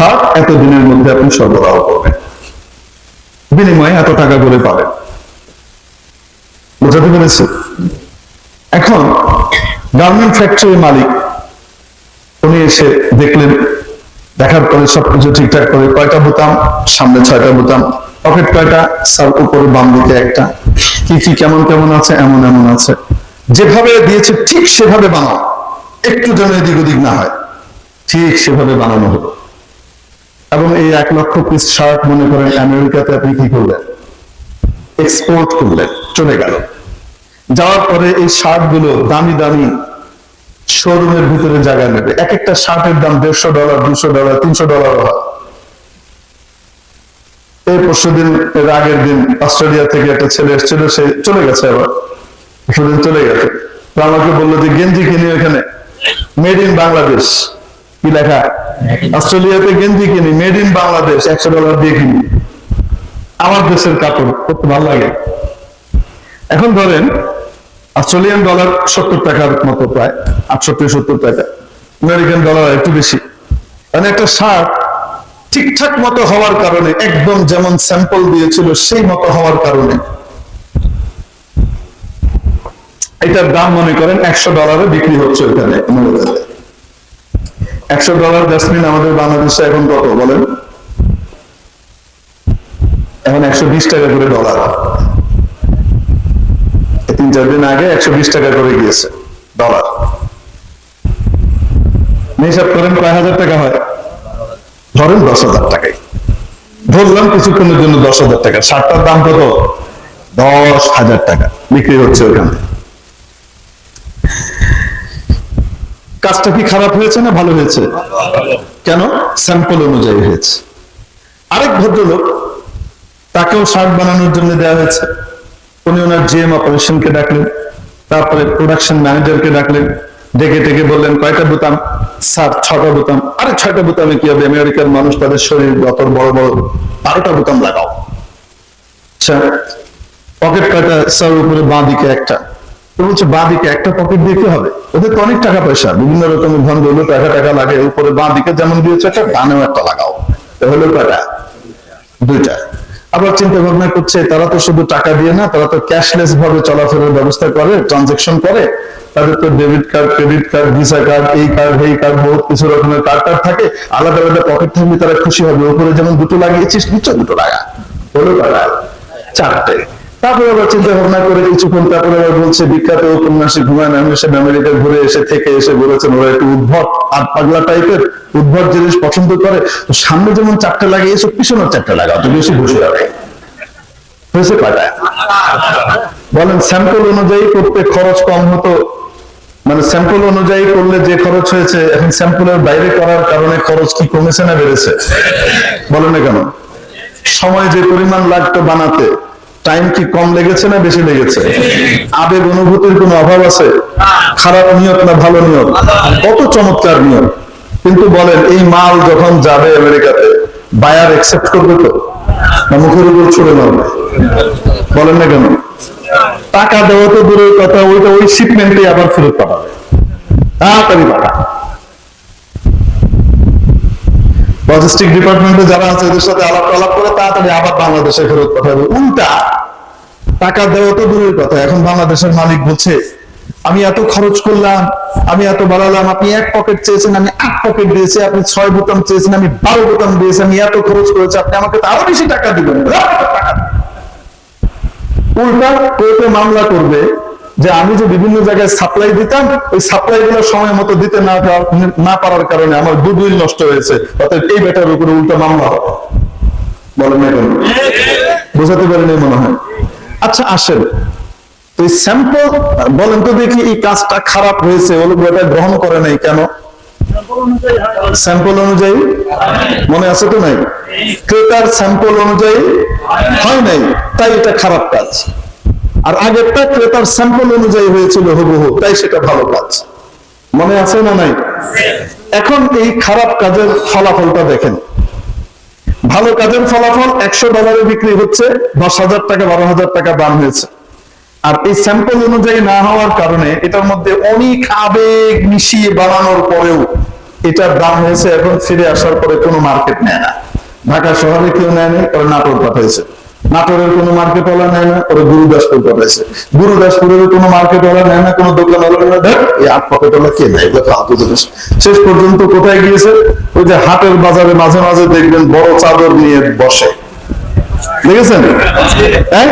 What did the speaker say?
Shirt এতদিনের মধ্যে আপনি সরবরাহ করবেন, বিনিময়ে এত টাকা করে পাবেন। বুঝাতে পেরেছি? এখন গার্মেন্ট ফ্যাক্টরির মালিক উনি এসে দেখলেন, দেখার পরে সবকিছু ঠিকঠাক করে, কয়টা বোতাম, সামনে 6টা বোতাম, পকেট কয়টা, স্যার উপরে বাম দিকে একটা, কি কি কেমন কেমন আছে, এমন এমন আছে, যেভাবে দিয়েছে ঠিক সেভাবে বানাও, একটু যেন এদিক ওদিক না হয়, ঠিক সেভাবে বানানো হলো। এবং এই 1 লক্ষ পিস শার্ট মনে করেন আমেরিকাতে আপনি কি করলেন, এক্সপোর্ট করলেন, চলে গেল। যাওয়ার পরে এই শার্ট গুলো দামি দামি শোরুমের ভিতরে জায়গা নেবে, এক একটা শার্টের দাম $150, $200, $300 হয়। এই পরশুদিন, এর আগের দিন অস্ট্রেলিয়া থেকে একটা ছেলে এসেছিল, সে চলে গেছে, আবার পরশুদিন চলে গেছে। তো আমাকে বললো যে গেঞ্জি কিনি ওখানে, মেড ইন বাংলাদেশ, কি লেখা, অস্ট্রেলিয়াতে গেঞ্জি কিনি মেড ইন বাংলাদেশ, $100 দিয়ে কিনি, আমার দেশের কাপড়, করতে ভালো লাগে। এখন ধরেন অস্ট্রেলিয়ান ডলার 70 টাকার মতো, প্রায় 68-70 টাকা, আমেরিকান ডলার একটু বেশি। মানে একটা শার্ট ঠিকঠাক মতো হওয়ার কারণে, একদম যেমন স্যাম্পল দিয়েছিল সেই মতো হওয়ার কারণে এটার দাম মনে করেন $100 বিক্রি হচ্ছে ওখানে আমেরিকাতে। $100 জাসমিন আমাদের বাংলাদেশে এখন কত বলেন? এখন 120 টাকা করে ডলার। 3-4 দিন আগে 120 টাকা করে গিয়েছে ডলার। হিসাব করেন কয় হাজার টাকা হয়? ধরেন 10,000 টাকাই ধরলাম কিছুক্ষণের জন্য, 10,000 টাকা। শার্টটার দাম কত? 10,000 টাকা বিক্রি হচ্ছে ওখানে। কাজটা কি খারাপ হয়েছে না ভালো হয়েছে? কেন? স্যাম্পল অনুযায়ী হয়েছে। আরেক ভদ্রলোক, তাকেও শার্ট বানানোর জন্য দেওয়া হয়েছে। উনি ওনার জিএম অপারেশনকে ডাকলেন, তারপরে প্রোডাকশন ম্যানেজারকে ডাকলেন, ডেকে বললেন কয়টা বোতাম? স্যার 6টা বোতাম। আরে 6টা বোতামে কি হবে, আমেরিকার মানুষ, তাদের শরীর যত বড় বড়, 12টা বোতাম লাগাও। পকেট কয়টা? স্যার উপরে বাঁ দিকে একটা। তো বলছে বাঁ দিকে একটা পকেট দিয়ে কি হবে? ওদের তো অনেক টাকা পয়সা, বিভিন্ন রকমের ধন দৌলত, টাকা লাগে, উপরে বাঁ দিকে যেমন দিয়েছে একটা, ডানেও একটা লাগাও, হলো কয়টা? 2টা। আবার চিন্তা ভাবনা করছে, তারা তো শুধু টাকা দিয়ে না, তারা তো ক্যাশলেস ভাবে চলাফেরার ব্যবস্থা করে, ট্রানজেকশন করে, তাদের তো debit card, credit card, visa card, এই কার্ড, এই কার্ড, বহুত কিছু রকমের কার্ড থাকে, আলাদা আলাদা পকেট থাকলে তারা খুশি হবে। উপরে যেমন 2টো লাগিয়েছিস, নিচে 2টো লাগা, হলো কয়টা? 4টে। তারপরে আবার চিন্তা ভাবনা করে কিছুক্ষণ, তারপরে আবার বলছে বিখ্যাত উপন্যাসিক হুমায়ুন আহমেদ সাহেব আমেরিকা ঘুরে এসে এসে বলেছেন, ওরা একটু উদ্ভট আর পাগলা টাইপের, উদ্ভট জিনিস পছন্দ করে, তো সামনে যেমন 4টে লাগিয়েছে, পিছনের 4টে লাগাও, তো বেশি বসে যাবে। হয়েছে কয়টা? বলেন স্যাম্পল অনুযায়ী করতে খরচ কম হতো, মানে স্যাম্পল অনুযায়ী করলে যে খরচ হয়েছে, এখন স্যাম্পলের বাইরে করার কারণে খরচ কি কমেছে না বেড়েছে? বলেন না কেন? সময় যে পরিমাণ লাগতো বানাতে, টাইম কি কম লেগেছে না বেশি লেগেছে? আবেগ অনুভূতির কোনো অভাব আছে? খারাপ নিয়ত না ভালো নিয়ত? কত চমৎকার নিয়ত। কিন্তু বলেন এই মাল যখন যাবে আমেরিকাতে, বায়ার অ্যাকসেপ্ট করবে তো, না মুখের উপর ছুড়ে মারবে? বলেন না কেন? টাকা দেওয়া তো দূরের কথা, ওই শিপমেন্টে আবার ফেরত পাঠাবে, তাড়াতাড়ি পাঠা। লজিস্টিক ডিপার্টমেন্টে যারা আছে এদের সাথে আলাপ করে তাড়াতাড়ি আবার বাংলাদেশে ফেরত পাঠাবে। উল্টা টাকা দেওয়া তো দূরের কথা, এখন বাংলাদেশের মালিক বলছে আমি এত খরচ করলাম, আমি এত বাড়ালাম, আপনি 1 পকেট চেয়েছেন, আমি 8 পকেট দিয়েছি, আপনি 6 বোতাম চেয়েছেন, আমি 12 বোতাম দিয়েছি, আমি এত খরচ করেছি, আপনি আমাকে তো আরো বেশি টাকা দিবেন। উল্টা কোর্টে মামলা করবে যে আমি যে বিভিন্ন জায়গায় সাপ্লাই দিতাম, ওই সাপ্লাই গুলো সময় মতো দিতে না পারার কারণে আমার গুডউইল নষ্ট হয়েছে, অর্থাৎ এই বেটার উপরে উল্টা মামলা হবে। বলেন না কেন? বোঝাতে পারেনি মনে হয়। আচ্ছা আসেন, এই স্যাম্পল বলেন তো দেখি, এই কাজটা খারাপ হয়েছে, ওগুলো এটা গ্রহণ করে নাই কেন? স্যাম্পল অনুযায়ী মনে আছে তো নাই? ক্রেতার স্যাম্পল অনুযায়ী হয় নাই, তাই এটা খারাপ কাজ। আর আগেরটা ক্রেতার স্যাম্পল অনুযায়ী হয়েছিল হুবহু, তাই সেটা ভালো কাজ। মনে আছে না নাই? এখন এই খারাপ কাজের ফলাফলটা দেখেন। ভালো কাজের ফলাফল $100 বিক্রি হচ্ছে, 10,000 টাকা 12,000 টাকা দাম হয়েছে। আর এই স্যাম্পল অনুযায়ী না হওয়ার কারণে এটার মধ্যে অনেক আবেগ মিশিয়ে বানানোর পরেও এটার দাম হয়েছে এখন ফিরে আসার পরে কোনো মার্কেট নেয় না। ঢাকা শহরে কেউ নেয়নি, ওরা নাটোর পাঠাইছে। নাটোরের কোনো মার্কেট ওয়ালা নেয় না, ওরা গুরুদাসপুর পাঠাইছে। গুরুদাসপুরের কোনো মার্কেট ওয়ালা নেয় না, কোনো দোকান ওয়ালা নেয় না, এই 8 পকেট ওয়ালা কে নেয়? ফালতু জিনিস। শেষ পর্যন্ত কোথায় গিয়েছে? ওই যে হাটের বাজারে মাঝে মাঝে দেখবেন বড় চাদর নিয়ে বসে, দেখেছেন? হ্যাঁ,